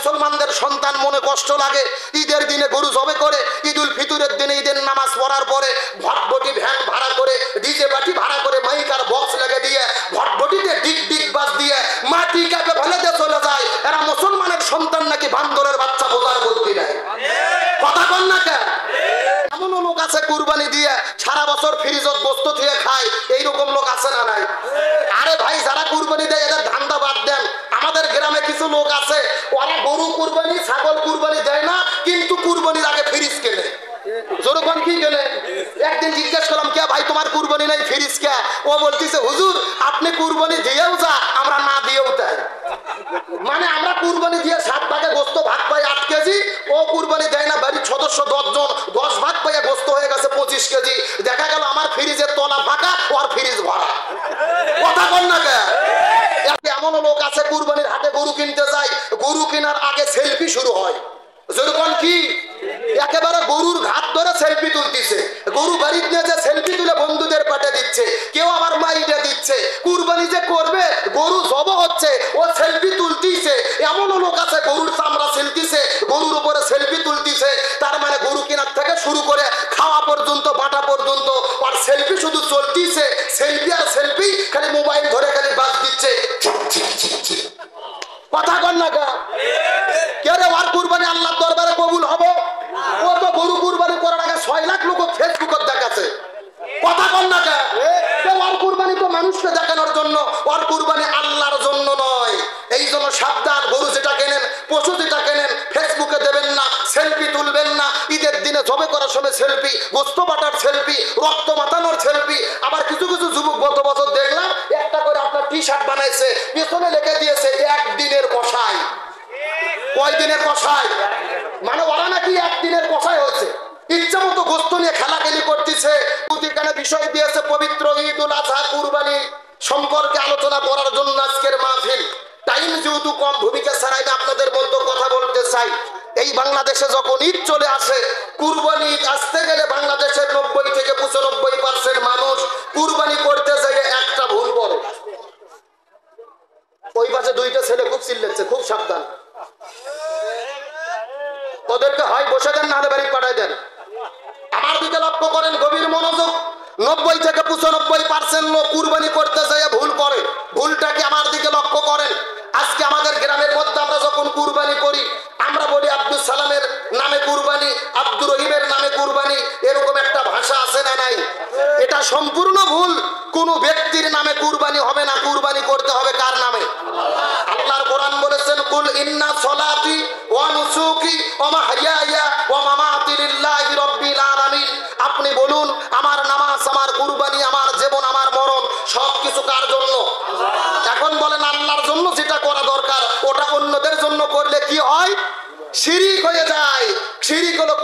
মুসলমানদের সন্তান মনে কষ্ট লাগে, ঈদের দিনে গরু জবে করে, ঈদুল ফিতরের দিনে ঈদের নামাজ পড়ার পরে ভটভটি ভ্যান ভাড়া করে, ডিজে বাটি ভাড়া করে, মাইক আর বক্স লেগে দিয়ে ভটভটিতে ডিগ ডিগ বাজ দিয়ে মাটি কাপে ফেলে দিয়ে চলে যায়। এরা মুসলমানের সন্তান নাকি বান্দরের বাচ্চা বোঝার বলতে নেয়? কথা বল না কেন? এমনও লোক আছে কুরবানি দিয়ে সারা বছর ফ্রিজত গোস্ত দিয়ে খায়, এইরকম লোক আছে না নাই? আরে ভাই, যারা কুরবানি দেয় এদের ধান্দা বাদ দেন। আমাদের গ্রামে কিছু লোক আছে, ওরা গরু কুরবানি ছাগল কুরবানি দেয় না, কিন্তু কুরবানির আগে ফ্রিজ কেনে। জোরকন কি কেনে? একদিন জিজ্ঞেস করলাম, কে ভাই তোমার কুরবানি নাই, ফ্রিজ কে? ও বলতেছে, হুজুর আপনি কুরবানি দিয়েও যা, আমরা না দিয়েও তাই। মানে আমরা কুরবানি দিয়ে 7 ভাগে গোস্ত ভাগ পাই 8 কেজি, ও কুরবানি দেয় না, বাড়ির সদস্য 10 জন 10 ভাগ পাইয়া গোস্ত হয়ে গেছে 25 কেজি। দেখা গেল আমার ফ্রিজের তলা ফাঁকা, ওর ফ্রিজ ভরা। কথা বল না কে? এমনও লোক আছে কুরবানির হাটে গরু কিনতে যায়, গরু কেনার আগে সেলফি শুরু হয়। যেরকম কি একেবারে গরুর ঘাট ধরে সেলফি তুলতেছে, গরু বাড়িতে নিয়ে যে সেলফি তুলে বন্ধুদের পাঠিয়ে দিচ্ছে, কেউ আবার মাইটে দিচ্ছে। কুরবানি যে করবে, গরু জব হচ্ছে, ও সেলফি তুলতিছে। এমনও লোক আছে গরুর চামড়া ছিলতিছে, গরুর উপরে সেলফি তুলতিছে। তার মানে গরু কেনার থেকে শুরু করে খাওয়া পর্যন্ত, বাটা পর্যন্ত আর সেলফি শুধু চলতিছে। সেলফি আর সেলফি, খালি মোবাইল ধরে খালি বাজ দিচ্ছে। কথা কন না কে? রে ওর কুরবানি আল্লাহর দরবারে কবুল হবে? ও তো গরু কুরবানি করার আগে 6 লাখ লোক ফেসবুকে দেখাচ্ছে। কথা কন না কে? ওর কুরবানি তো মানুষকে দেখানোর জন্য, ওর কুরবানি আল্লাহর জন্য নয়। এই জন্য সাবধান, গরু যেটা কেনেন, পশু যেটা কেনেন, ফেসবুকে দেবেন না, সেলফি তুলবেন না। ঈদের দিনে জবে করার সময় সেলফি, গোস্ত বাটার সেলফি, রক্ত মাতানোর সেলফি। আবার কিছু কিছু যুবক গত বছর দেখলাম একটা করে আপনার টি-শার্ট বানাইছে, পেছনে লিখে দিয়েছে 1 দিনের কষাই। কয় দিনের কষাই? মানে ওরা নাকি 1 দিনের কষাই হচ্ছে, ইচ্ছা মতো গোস্ত নিয়ে খেলাখেলি করতেছে। এখানে বিষয় দিয়েছে পবিত্র ঈদুল আজহা কুরবানি সম্পর্কে আলোচনা করার জন্য আজকের মাহফিল। টাইম যেহেতু কম, ভূমিকা ছাড়াই আমি আপনাদের মধ্যে কথা বলতে চাই। এই বাংলাদেশে যখন ঈদ চলে আসে, কুরবানি ঈদ আসতে গেলে বাংলাদেশের 90 থেকে 95% মানুষ কুরবানি করতে যেয়ে একটা ভুল করে। ওই পাশে 2টা ছেলে খুব চিল্লাচ্ছে, খুব সাবধান। ওদেরকে হয় বসে দেন, নাহলে বাড়ি পাঠাই দেন। আমার দিকে লক্ষ্য করেন, গভীর মনোযোগ। 90 থেকে 95% লোক কুরবানি করতে যায় ভুল করে। ভুলটাকে আমার দিকে লক্ষ্য করেন। আজকে আমাদের গ্রামের মধ্যে আমরা যখন কুরবানি করি, আমরা বলি আব্দুল সালামের নামে কুরবানি, আব্দুর রহিমের নামে কুরবানি, এরকম একটা ভাষা আছে না নাই? এটা সম্পূর্ণ ভুল। কোন ব্যক্তির নামে কুরবানি হবে না, কুরবানি করতে হবে কার নামে? আল্লাহর কোরআন বলেছেন, কুল ইন্না সলাতি ওয়া নুসুকি ওয়া মাহইয়ায়া ওয়া মামাতি লিল্লাহি রাব্বিল আলামিন। আপনি বলুন, আমার নামাজ, আমার কুরবানি, আমার জীবন, আমার মরণ সবকিছু কার জন্য? এখন বলেন, আল্লাহর জন্য যেটা করা দরকার ওটা অন্যদের জন্য করলে কি হয়? শিরিক হয়ে যায়। শিরিক হলো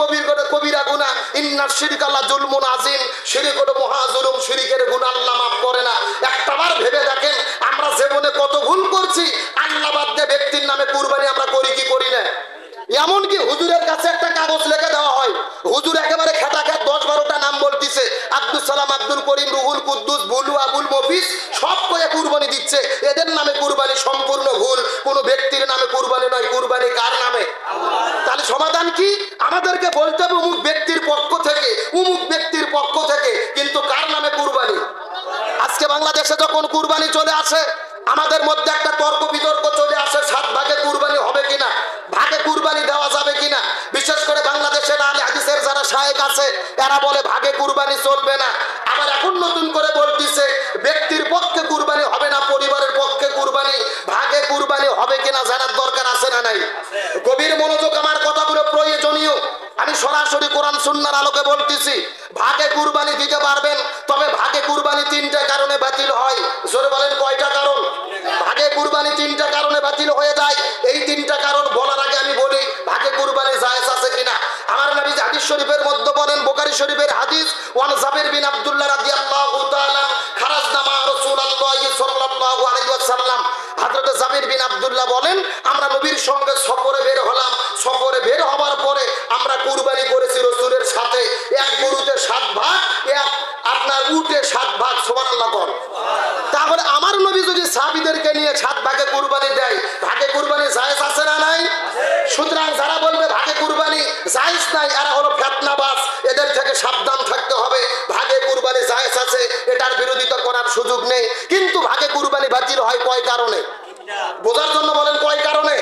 কবিরা গুনাহ। ইন্নাশ শিরকা লা যুলমুন আযীম। শিরিক হলো মহা জুলুম, শিরিকের গুনাহ আল্লাহ মাফ করে না। একটাবার ভেবে দেখেন, আমরা জীবনে কত ভুল করছি। আল্লাহ বাদ দিয়ে ব্যক্তির নামে কুরবানি আমরা করি কি করি না? এমনকি হুজুরের কাছে একটা কাগজ লিখে দেওয়া হয়, হুজুর একেবারে খেটা খেট 10-12টা নাম বলতিছে, আব্দুল সালাম, আব্দুল করিম, রুহুল কুদ্দুস, বুলু, আবুল মফিজ, সব কয়ে কুরবানি দিচ্ছে। এদের নামে কুরবানি সম্পূর্ণ ভুল। কোন ব্যক্তির নামে কুরবানি নয়, কুরবানি কার নামে? তাহলে সমাধান কি? আমাদেরকে বলতে হবে অমুক ব্যক্তির পক্ষ থেকে, অমুক ব্যক্তির পক্ষ থেকে, কিন্তু কার নামে কুরবানি? আজকে বাংলাদেশে যখন কুরবানি চলে আসে, আমাদের মধ্যে একটা তর্ক বিতর্ক চলে আসে, 7 ভাগে কুরবানি হবে কিনা, ভাগে কুরবানি দেওয়া যাবে কিনা। বিশেষ করে বাংলাদেশের আহলে হাদিসের যারা শায়েখ আছে, এরা বলে ভাগে কুরবানি চলবে না। আবার এখন নতুন করে বলতিছে ব্যক্তির পক্ষে কুরবানি হবে না, পরিবারের পক্ষে কুরবানি। ভাগে কুরবানি হবে কিনা জানার দরকার আছে না নাই? গভীর মনোযোগ, আমার কথাগুলো প্রয়োজনীয়। আমি সরাসরি কোরআন সুন্নাহর আলোকে বলতেছি, ভাগে কুরবানি দিতে পারবেন, তবে ভাগে কুরবানি 3টা কারণে বাতিল হয়। জোরে বলেন, কয়টা কারণ? ভাগে কুরবানি 3টা কারণে বাতিল হয়ে যায়। এই 3টা কারণ বলার আগে আমি বলি, ভাগে কুরবানি জায়েজ আছে কিনা। আমার নবী হাদিস শরীফের মধ্যে বলেন, বুখারী শরীফের হাদিস, ওয়ান জাবির বিন আব্দুল্লাহ রাদিয়াল্লাহু তাআলা খারাজনা মা রাসূলুল্লাহি সাল্লাল্লাহু আলাইহি ওয়াসাল্লাম। হযরত জাবির বিন আব্দুল্লাহ বলেন, আমরা নবীর সঙ্গে সফরে বের হলাম। সফরে বের হওয়ার পরে আমরা কুরবানি করেছি রাসূলের সাথে। এক গরুতে 7 ভাগ, এক আপনার উটে 7 ভাগ। সুবহানাল্লাহ বল। তাহলে আমার নবী যদি সাহাবীদেরকে নিয়ে 7 ভাগে কুরবানি দেয়, ভাগে কুরবানি জায়েজ আছে না নাই? সুতরাং যারা বলবে ভাগে কুরবানি জায়েজ নাই, এরা হলো ফিতনাবাজ, এদের থেকে সাবধান থাকতে হবে। ভাগে কুরবানি জায়েজ আছে, এটার বিরোধিতা করার সুযোগ নেই, কিন্তু ভাগে কুরবানি বাতিল হয় কয় কারণে? বোঝার জন্য বলেন কয় কারণে?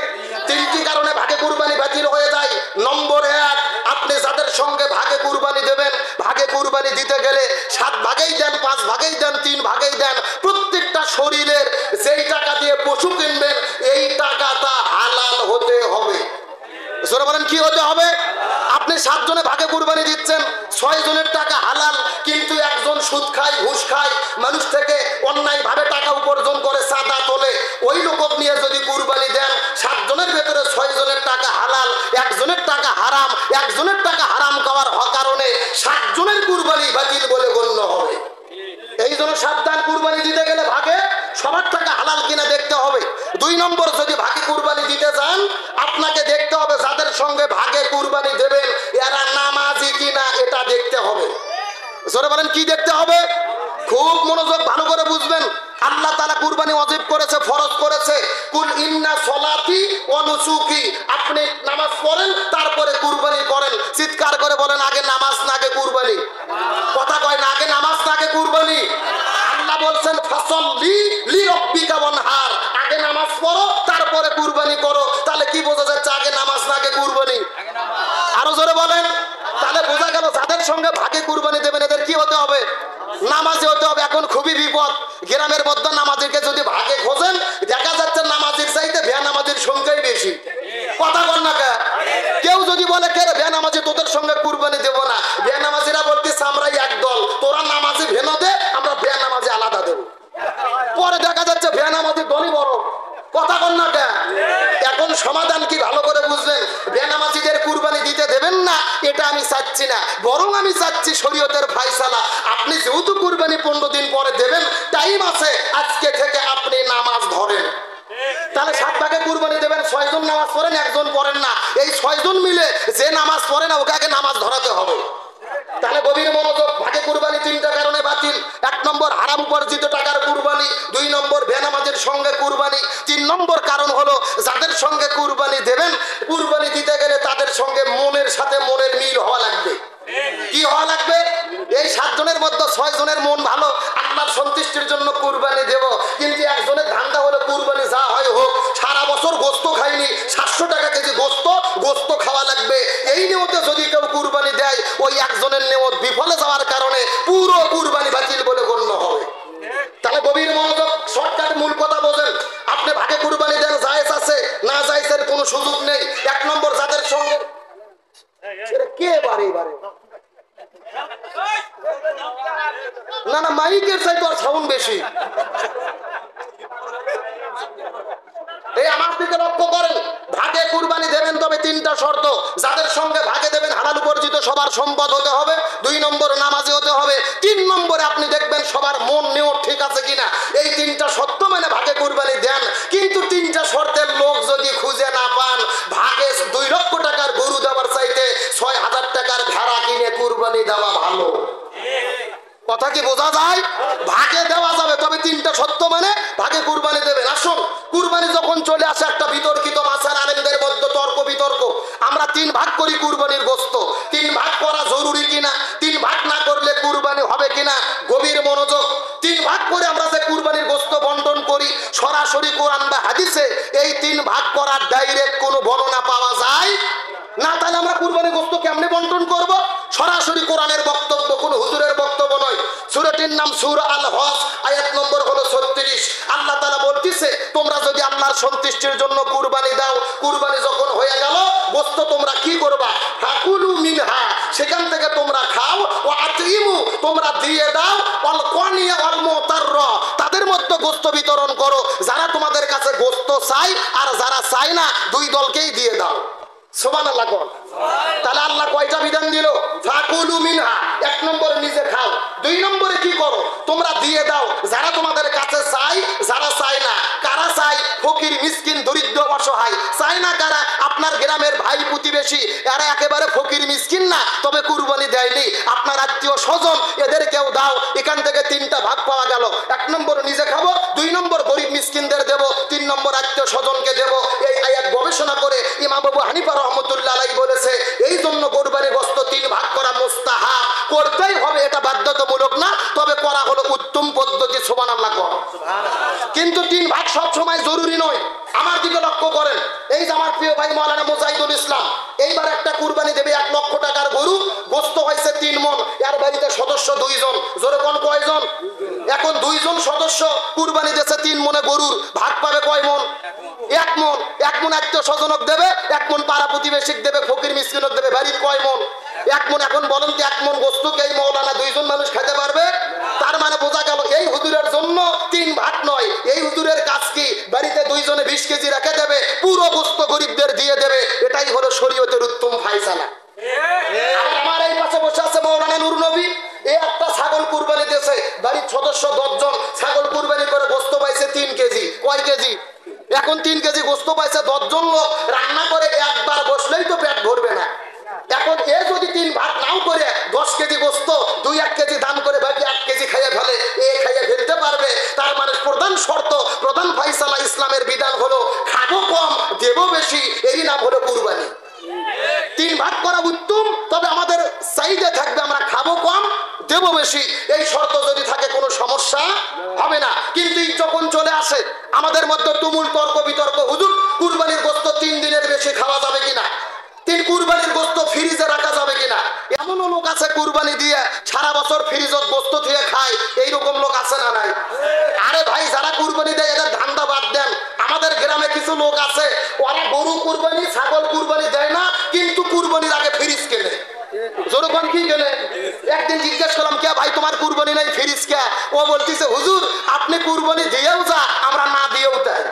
তিনটি কারণে ভাগে কুরবানি বাতিল হয়ে যায়। নম্বর 1, আপনি যাদের সঙ্গে ভাগে কুরবানি দেবেন, ভাগে কুরবানি দিতে গেলে 7 ভাগেই দেন, 5 ভাগেই দেন, 3 ভাগেই দেন, প্রত্যেকটা শরীরের যেই টাকা দিয়ে পশু কিনবেন এই টাকাটা হালাল হতে হবে। জোরে বলেন কি হতে হবে? আপনি 7 জনে ভাগে কুরবানি দিচ্ছেন, 6 জনের টাকা হালাল, কিন্তু একজন সুদ খায়, ঘুষ খায়, মানুষ থেকে অন্যায়ভাবে টাকা উপার্জন করে, চাঁদা তোলে, ওই লোক নিয়ে যদি কুরবানি দেন, 7 জনের ভেতরে 6 জনের টাকা হালাল, একজনের টাকা হারাম, একজনের টাকা হারাম খাওয়ার কারণে 7 জনের কুরবানি বাতিল বলে গণ্য হবে। এই জন্য সাবধান, কুরবানি দিতে গেলে ভাগে সবার টাকা হালাল কিনা দেখতে হবে। 2 নম্বর, যদি ভাগে কুরবানি দিতে যান আপনাকে দেখতে হবে যাদের সঙ্গে ভাগে কুরবানি দেবেন এরা নামাজি কিনা, এটা দেখতে হবে। জোরে বলেন কি দেখতে হবে? খুব মনোযোগ ভালো করে বুঝবেন। আল্লাহ তাআলা কুরবানি ওয়াজিব করেছে, ফরজ করেছে। কুল ইন্না সলাতি ওয়া নুসুকি, আপনি নামাজ পড়েন তারপরে কুরবানি করেন। চিৎকার করে বলেন আগে নামাজ না আগে কুরবানি? কথা কয় না, আগে নামাজ না আগে কুরবানি? আল্লাহ বলছেন ফাসাল্লি লিরাব্বিকা ওয়ানহার, আগে নামাজ পড়ো তারপরে কুরবানি করো। তাহলে কি বোঝা যাচ্ছে আগে নামাজ না আগে কুরবানি? আরো জোরে বলেন। তাহলে বোঝা গেল যাদের সঙ্গে ভাগে কুরবানি দেবেন এদের কি হতে হবে? নামাজি হতে হবে। এখন খুবই বিপদ, গ্রামের মধ্যে নামাজিকে যদি ভাগে খোঁজেন দেখা যাচ্ছে নামাজির চাইতে বেনামাজির সংখ্যাই বেশি। কথা বল না কে? কেউ যদি বলে কে রে বেনামাজি তোদের সঙ্গে কুরবানি দেব না, বেনামাজিরা বলতেছে আমরাই একদল, তোরা নামাজি ভেনো দে, আমরা বেনামাজি আলাদা দেব। পরে দেখা যাচ্ছে বেনামাজি দলই বড়। কথা বল না কে? এখন সমাধান কি ভালো করে বুঝবেন। বেনামাজিদের কুরবানি দিতে দেবেন না এটা আমি চাচ্ছি না, বরং আমি চাচ্ছি শরীয়তের ফায়সালা, আপনি যেহেতু কুরবানি 15 দিন পরে দেবেন, টাইম আছে, আজকে থেকে আপনি নামাজ ধরেন। তাহলে 7 ভাগে কুরবানি দেবেন, 6 জন নামাজ পড়েন, 1 জন পড়েন না, এই 6 জন মিলে যে নামাজ পড়ে না ওকে আগে নামাজ ধরাতে হবে। তাহলে গভীর মনোযোগ, ভাগে কুরবানি 3টা কারণে বাতিল। 1 নম্বর হারাম উপার্জিত টাকার কুরবানি, 2 নম্বর বেনামাজের সঙ্গে কুরবানি, 3 নম্বর কারণ হলো যাদের সঙ্গে কুরবানি দেবেন কুরবানি দিতে গেলে তাদের সঙ্গে মনের সাথে মনের মিল হওয়া লাগবে। কি হওয়া লাগবে? এই 7 জনের মধ্যে 6 জনের মন ভালো, আল্লাহর সন্তুষ্টির জন্য কুরবানি দেব, কিন্তু একজনের ধান্দা হলো কুরবানি যা হয় হোক, সারা বছর গোস্ত খাইনি, 700 টাকা কেজি গোস্ত খাওয়া লাগবে, এই নিয়তে যদি কেউ কুরবানি দেয় ওই একজনের নিয়ত বিফলে যাওয়ার কারণে পুরো কুরবানি বাতিল বলে গণ্য হবে। তাহলে গভীর মনোযোগ, শর্টকাটে মূল কথা বোঝেন। আপনি ভাগে কুরবানি দেন, জায়েজ আছে, না জায়েজের কোনো সুযোগ নেই। 1 নম্বর যাদের সঙ্গে কে বারে না না মাইকের চাইতে আর সাউন্ড বেশি। এই আমার দিকে লক্ষ্য করেন, ভাগে কুরবানি দেবেন তবে 3টা শর্ত। যাদের সঙ্গে ভাগে দেবেন হালাল উপার্জিত সবার সম্পদ হতে হবে, 2 নম্বর নামাজি হতে হবে, 3 নম্বরে আপনি দেখবেন সবার মন নিয়ত ঠিক আছে কিনা। এই 3টা শর্ত মানে ভাগে কুরবানি দেন, কিন্তু 3টা শর্তের লোক যদি খুঁজে না পান, ভাগে 2 লক্ষ টাকার গরু দেওয়ার চাইতে 6000 টাকার ভেড়া কিনে কুরবানি দেওয়া ভালো। কথা কি বোঝা যায়? ভাগে দেওয়া যাবে, তবে 3টা শর্ত মানে ভাগে কুরবানি দেবেন। আসুন, কুরবানি যখন চলে আসে একটা বিতর্কিত মাসালা, আলেমদের মধ্যে তর্ক বিতর্ক। আমরা 3 ভাগ করি কুরবানির গোশত, 3 ভাগ করা জরুরি কিনা, 3 ভাগ না করলে কুরবানি হবে কিনা। গভীর মনোযোগ, 3 ভাগ করে আমরা যে কুরবানির গোশত বন্টন করি সরাসরি কোরআন বা হাদিসে এই 3 ভাগ করার ডাইরেক্ট কোনো বর্ণনা পাওয়া যায় না। তাহলে আমরা কুরবানির গোশত কেমনে বন্টন করব? সরাসরি কোরআনের বক্তব্য, কোনো হুজুরের বক্তব্য নয়। সূরাটির নাম সূরা আল হজ, আয়াত নম্বর হলো 36। আল্লাহ তাআলা বলতিছে তোমরা যদি আল্লাহর সন্তুষ্টির জন্য কুরবানি দাও, কুরবানি যখন হয়ে গেল গোশত তোমরা কি করবা? ফাকুলু মিনহা, সেখান থেকে তোমরা খাও, ওয়া আতিমু, তোমরা দিয়ে দাও, ওয়াল কানিয়া ওয়াল মুতারর, তাদের মধ্যে গোশত বিতরণ করো, যারা তোমাদের কাছে গোশত চাই আর যারা চায় না 2 দলকেই দিয়ে দাও। সুবহানাল্লাহ। তাহলে আল্লাহ কয়টা বিধান দিল? ফাকুলু মিনহা, 1 নম্বরে নিজে খাও, 2 নম্বরে কি করো? তোমরা দিয়ে দাও, যারা তোমাদের কাছে চাই, যারা চায় না। কারা চাই? ফকির মিসকিন দরিদ্র অসহায়। চায় না কারা? আপনার গ্রামের ভাই প্রতিবেশী, এরা একেবারে ফকির মিসকিন না, তবে কুরবানি দেয়নি, আপনার আত্মীয় স্বজন, এদেরকেও দাও। এখান থেকে 3টা ভাগ পাওয়া গেল। 1 নম্বর নিজে খাবো, 2 নম্বর গরিব মিসকিনদের দেব, 3 নম্বর আত্মীয় স্বজনকে দেব। এই আয়াত গবেষণা করে ইমাম আবু হানিফা কিন্তু 3 ভাগ সব সময় জরুরি নয়। আমার দিকে লক্ষ্য করেন, এই যে আমার প্রিয় ভাই মাওলানা মুজাহিদুল ইসলাম এইবার একটা কুরবানি দেবে 1 লক্ষ টাকার গরু, গোস্ত হয়েছে 3 মণ, এর বাড়িতে সদস্য 2 জন, জোরে কোন কয়জন? এখন 2 জন সদস্য কুরবানি দিয়েছে 3 মণে গরুর, ভাগ পাবে কয় মণ? 1 মণ। 1 মণ আত্মীয় স্বজনক দেবে, 1 মণ পাড়া প্রতিবেশীক দেবে, ফকির মিসকিনক দেবে, বাড়ির কয় মণ? 1 মণ। এখন বলেন তো 1 মণ গোস্ত কে এই মাওলানা 2 জন মানুষ খেতে পারবে? তার মানে বোঝা গেল এই হুজুরের জন্য 3 ভাগ নয়, এই হুজুরের কাজ কি বাড়িতে 2 জনে 20 কেজি রেখে দেবে, পুরো গোস্ত গরিবদের দিয়ে দেবে। এটাই হলো শরীয়তের উত্তম ফায়সালা। আমার এই পাশে বসে আছে মাওলানা নূর নবী, এই একটা ছাগল কুরবানি দিয়েছে, বাড়ির সদস্য 10 জন, ছাগল কুরবানি করে গোস্ত পাইছে 3 কেজি। কয় কেজি? এখন 3 কেজি গোস্ত পাইছে, 10 জন লোক রান্না করে একবার বসলেই তো পেট ভরবে না। এখন এ যদি 3 ভাগ নাও করে 10 কেজি গোস্ত 2-1 কেজি দাম করে বাকি 1 কেজি খাইয়ে ফেলে, এ খাইয়ে ফেলতে পারবে। তার মানে প্রধান শর্ত, প্রধান ফায়সালা ইসলামের বিধান হলো খাবো কম দেব বেশি, এরই নাম হলো কুরবানি। 3 ভাগ করা উত্তম, তবে আমাদের চাইতে থাকবে আমরা খাবো কম দেব বেশি, এই শর্ত যদি থাকে কোনো সমস্যা হবে না। কিন্তু যখন চলে আসে আমাদের মধ্যে তুমুল তর্ক বিতর্ক, হুজুর কুরবানির গোস্ত 3 দিনের বেশি খাওয়া যাবে কিনা, 3 কুরবানির গোস্ত ফ্রিজে রাখা যাবে কিনা। এমনও লোক আছে কুরবানি দিয়ে সারা বছর ফ্রিজত গোস্ত দিয়ে খায়, এইরকম লোক আছে না নাই? আরে ভাই, যারা কুরবানি দেয় এদের ধান্দা বাদ দেন। আমাদের গ্রামে কিছু লোক আছে, ওরা গরু কুরবানি ছাগল কুরবানি দেয় না, কিন্তু কুরবানির আগে ফ্রিজ কেনে। জোরকন কি কেনে? একদিন জিজ্ঞেস করলাম, কে ভাই তোমার কুরবানি নাই, ফ্রিজ কে? ও বলতেছে, হুজুর আপনি কুরবানি দিয়েও যা, আমরা না দিয়েও তাই।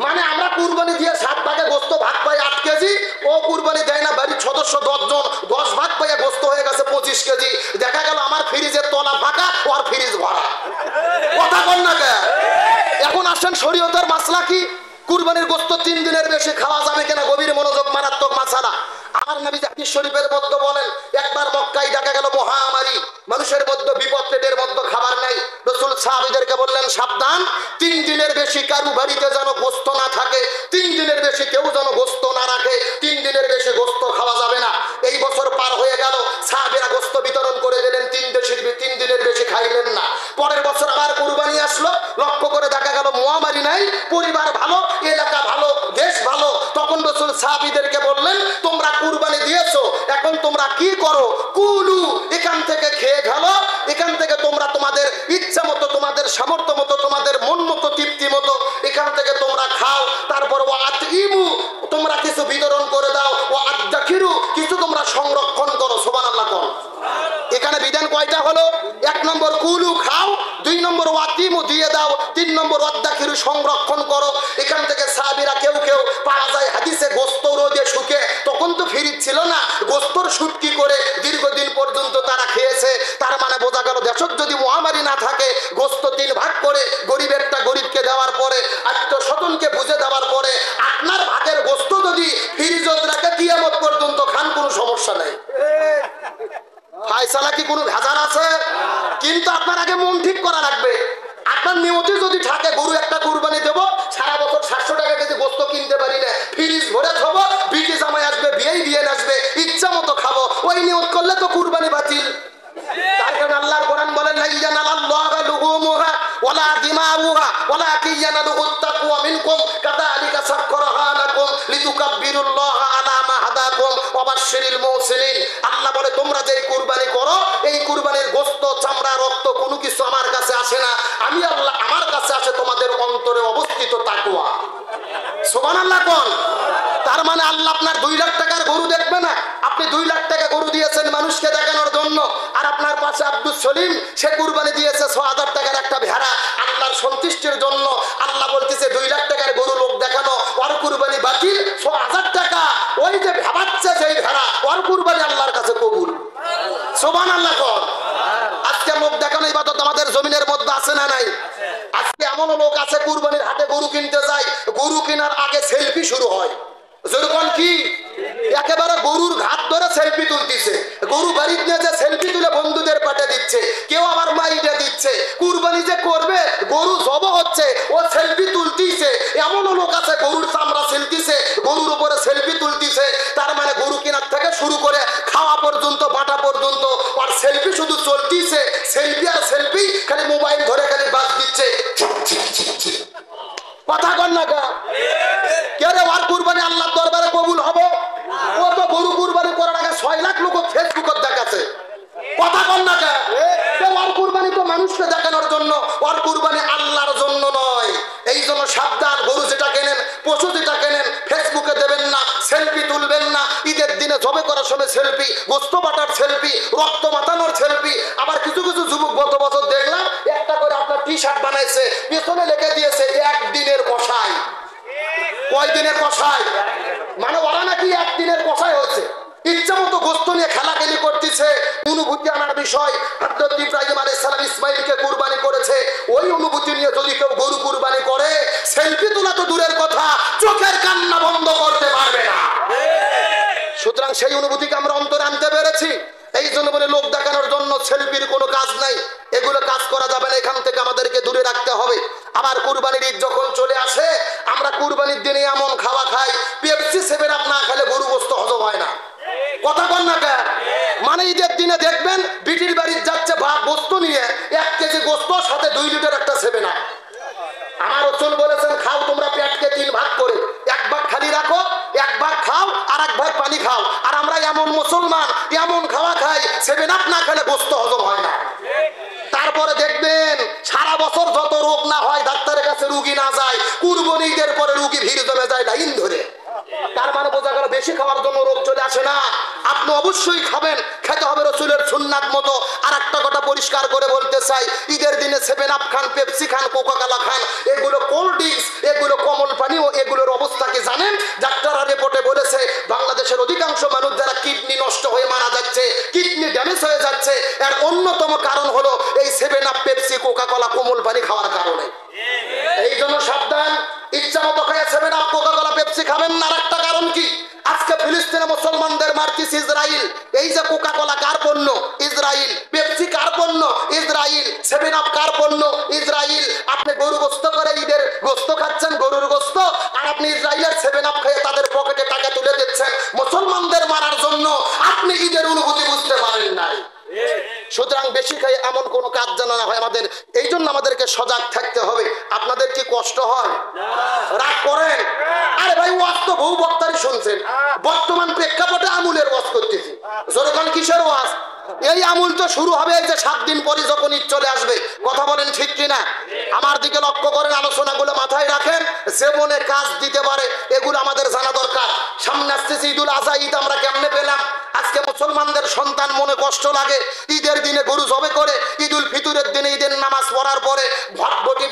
মানে আমরা কুরবানি দিয়ে 7 ভাগে গোস্ত ভাগ পাই 8 কেজি, ও কুরবানি দেয় না, বাড়ির সদস্য 10 জন 10 ভাগ পাইয়া গোস্ত হয়ে গেছে 25 কেজি। দেখা গেল আমার ফ্রিজের তলা ফাঁকা, ওর ফ্রিজ ভরা। কথা বল না কে? এখন আসেন শরীয়তের মাসলা কি, কুরবানির গোস্ত 3 দিনের বেশি খাওয়া যাবে কিনা? গভীর মনোযোগ, মারাত্মক মাসালা। আমার নবী হাদিস শরীফের মধ্যে বলেন, একবার মক্কায় দেখা গেল মহামারী, মানুষের মধ্যে বিপদ, পেটের মধ্যে খাবার নাই। রাসূল সাহাবীদেরকে বললেন, সাবধান, 3 দিনের বেশি কারু বাড়িতে যেন গোস্ত না থাকে, 3 দিনের বেশি কেউ যেন গোস্ত না রাখে, 3 দিনের বেশি গোস্ত খাওয়া যাবে না। এই বছর পার হয়ে গেল, সাহাবীরা গোস্ত বিতরণ করে দিলেন, 3 দিনের বেশি খাইলেন না। পরের বছর আবার কুরবানি আসলো, লক্ষ্য করে দেখা গেল মহামারী নাই, পরিবার ভালো, এলাকা ভালো, দেশ ভালো। তখন রাসূল সাহাবীদেরকে বললেন, তোমরা কুরবানি দিয়েছো, এখন তোমরা কি করো? কুলু, এখান থেকে খেয়ে ফেলো, এখান থেকে তোমরা তোমাদের ইচ্ছা মতো, তোমাদের সামর্থ্য মতো, তোমাদের মন মতো, তৃপ্তি মতো এখান থেকে তোমরা খাও। তারপর ওয়াতিমু, তোমরা কিছু বিতরণ করে দাও, ওয়াদাকিরু, কিছু তোমরা সংরক্ষণ করো। সুবহানাল্লাহ কোন? এখানে বিধান কয়টা হলো? 1 নম্বর কুলু, খাও, 2 নম্বর ওয়াতিমু, দিয়ে দাও, 3 নম্বর ওয়াদাকিরু, সংরক্ষণ করো। এখান থেকে সাহাবীরা কেউ কেউ পাওয়া যায় হাদিসে গোস্ত রোদে শুকে, তখন তো ফ্রিজ ছিল না, গোস্তর শুটকি করে দীর্ঘদিন পর্যন্ত তারা খেয়েছে। তার মানে বোঝা গেল, দেশত যদি মহামারী না থাকে, গোস্ত 3 ভাগ করে গরিবেরটা গরিবকে দেওয়ার পরে, আত্মস্বজনকে বুঝে দেওয়ার পরে, আপনার ভাগের গোস্ত যদি ফ্রিজত রাখে কিয়ামত পর্যন্ত খান, কোনো সমস্যা নাই। ফায়সালা কি কোনো ভেজাল আছে? কিন্তু আপনার আগে মন ঠিক করা লাগবে। আপনার নিয়তে যদি থাকে গরু একটা কুরবানি দেবো, সারা বছর 700 টাকা কেজি গোস্ত কিনতে পারি না, ফ্রিজ ভরে খাবো, বিটি জামাই আসবে, বিয়েই বিয়ে আসবে, ইচ্ছা মতো খাবো, ওই নিয়ত করলে তো কুরবানি বাতিল। তার কারণে আল্লাহর কোরআন বলেন, লা ইয়ানালাল্লাহু লুহুমুহা ওয়ালা দিমাউহা ওয়ালাকিন ইয়ানালুহুত তাকওয়া মিনকুম কাযালিকা সাখখারাহা লাকুম লিতুকাব্বিরুল্লাহা আলা মা হাদাকুম ওয়া বাশশিরিল মুহসিনিন। আল্লাহ বলে, তোমরা যে কুরবানি করো, এই কুরবানির গোশত, চামড়া, রক্ত কোনো কিছু আমার কাছে আসে না, আমি আল্লাহ, আমার কাছে আসে তোমাদের অন্তরে অবস্থিত তাকওয়া। সুবহানাল্লাহ কোন? তার মানে আল্লাহ আপনার 2 লাখ টাকার গরু দেখবে না। আপনি 2 লাখ টাকা গরু দিয়েছেন মানুষকে দেখানোর জন্য, আর আপনার পাশে আব্দুল সলিম, সে কুরবানি দিয়েছে 6000 টাকার একটা ভেড়া আল্লাহর সন্তুষ্টির জন্য। আল্লাহ বলতেছে 2 লাখ টাকার গরু লোক দেখানো, ওর কুরবানি বাতিল। 6000 টাকা ওই যে ভাবাচ্ছে সেই ভেড়া, ওর কুরবানি আল্লাহর কাছে কবুল। সুবহানাল্লাহ কোন? আজকে লোক দেখানো ইবাদত আমাদের জমিনের মধ্যে আছে না নাই? আজকে এমন লোক আছে কুরবানির হাটে গরু কিনতে যায়, গরু কেনার আগে সেলফি শুরু হয়। যেরকম কি একেবারে গরুর ঘাট ধরে সেলফি তুলতেছে, গরু বাড়িতে নিয়ে যে সেলফি তুলে বন্ধুদের পাঠে দিচ্ছে, কেউ আবার মাইটা দিচ্ছে। কুরবানি যে করবে, গরু জব হচ্ছে, ও সেলফি তুলতিছে। এমনও লোক আছে গরুর চামড়া ছিলতিছে, গরুর উপরে সেলফি তুলতিছে। তার মানে গরু কেনার থেকে শুরু করে খাওয়া পর্যন্ত, বাটা পর্যন্ত, আর সেলফি শুধু চলতিছে, সেলফি আর সেলফি, খালি মোবাইল ধরে খালি বাজ দিচ্ছে। সেলফি তুলবেন না। ঈদের দিনে জবে করার সময় সেলফি, গোস্ত বাটার সেলফি, রক্ত মাতানোর সেলফি। আবার কিছু কিছু যুবক গত বছর দেখলাম একটা করে আপনার টি শার্ট বানাইছে, পিছনে লিখে দিয়েছে একদিনের কষাই। কয় দিনের কষাই? মানে ওরা নাকি একদিনের কষাই হচ্ছে, ইচ্ছা মতো গোস্ত নিয়ে খেলাখেলি করতেছে। অনুভূতি আনার বিষয়, হযরত ইব্রাহিম আলাইহিস সালাম ইসমাইলকে কুরবানি করেছে, ওই অনুভূতি নিয়ে যদি কেউ গরু কুরবানি করে, সেলফি তোলা তো দূরের কথা, চোখের কান্না বন্ধ করতে পারবে না। সুতরাং সেই অনুভূতিকে আমরা অন্তরে আনতে পেরেছি। এই জন্য বলে লোক দেখানোর জন্য সেলফির কোনো কাজ নাই, এগুলো কাজ করা যাবে না, এখান থেকে আমাদেরকে দূরে রাখতে হবে। আবার কুরবানির ঈদ যখন চলে আসে, আমরা কুরবানির দিনে এমন খাওয়া খাই, পেপসি সেভেন আপ না খেলে গরু গোস্ত হজম হয় না। কথা বল না কে? মানে ঈদের দিনে দেখবেন বিটির বাড়ি যাচ্ছে ভাত গোস্ত নিয়ে, 1 কেজি গোস্ত সাথে 2 লিটার একটা সেভেন আপ। আমার রসুল বলেছেন খাও তোমরা পেটকে 3 ভাগ করে, 1 ভাগ খালি রাখো, 1 ভাগ খাও, আর 1 ভাগ পানি খাও। আর আমরা এমন মুসলমান, এমন খাওয়া খাই, সেভেন আপ না খেলে গোস্ত হজম হয় না। তারপরে দেখবেন সারা বছর যত রোগ না হয়, ডাক্তারের কাছে রুগী না যায়, কুরবানি ঈদের পরে রুগী ভিড় জমে যায় লাইন ধরে। তার মানে বোঝা গেল বেশি খাওয়ার জন্য রোগ চলে আসে না। আপনি অবশ্যই খাবেন, খেতে হবে রসুলের সুন্নাত মতো। আর একটা কথা পরিষ্কার করে বলতে চাই, ঈদের দিনে সেভেন আপ খান, পেপসি খান, কোকা কোলা খান, এগুলো কোল্ড ড্রিঙ্কস, এগুলো কমল পানীয়, এগুলোর অবস্থা কি জানেন? ডাক্তাররা রিপোর্টে বলেছে বাংলাদেশের অধিকাংশ মানুষ যারা কিডনি নষ্ট হয়ে মারা যাচ্ছে, কিডনি ড্যামেজ হয়ে যাচ্ছে, এর অন্যতম কারণ হলো এই seven up, Pepsi, Coca Cola, কোমল পানি খাওয়ার কারণে। এই জন্য সাবধান, ইচ্ছা মতো খেয়ে seven up, Coca Cola, Pepsi খাবেন না। আর একটা কারণ কি, আজকে ফিলিস্তিনে মুসলমানদের মারতিস ইসরায়েল। এই যে কোকা কোলা কার পণ্য? ইসরায়েল। পেপসি কার পণ্য? ইসরায়েল। সেভেন আপ কার পণ্য? ইসরায়েল। আপনি গরু গোস্ত করে ঈদের গোস্ত খাচ্ছেন, গরুর গোস্ত, আর আপনি ইসরায়েলের সেভেন আপ খেয়ে তাদের পকেটে টাকা তুলে দিচ্ছেন মুসলমানদের মারার জন্য। আপনি ঈদের অনুভূতি বুঝতে পারেন নাই। সুতরাং বেশি খাই এমন কোন কাজ জানা না হয় আমাদের। এই জন্য আমাদেরকে সজাগ থাকতে হবে। আপনাদের কি কষ্ট হয়? রাগ করেন? আরে ভাই ওয়াজ তো বহু বক্তারই শুনছেন, বর্তমান প্রেক্ষাপটে আমুলের ওয়াজ করতেছি। যখন কিসের ওয়াজ? এই আমুল তো শুরু হবে এই যে 7 দিন পরে যখন ঈদ চলে আসবে। কথা বলেন ঠিক কিনা? আমার দিকে লক্ষ্য করেন, আলোচনাগুলো মাথায় রাখেন, যে মনে কাজ দিতে পারে এগুলো আমাদের জানা দরকার। সামনে আসতেছে ঈদুল আজহা, ঈদ আমরা কেমনে পেলাম? আজকে মুসলমানদের সন্তান মনে কষ্ট লাগে, ঈদের দিনে গরু জবে করে, ঈদুল ফিতরের দিনে ঈদের নামাজ পড়ার পরে ভটভটি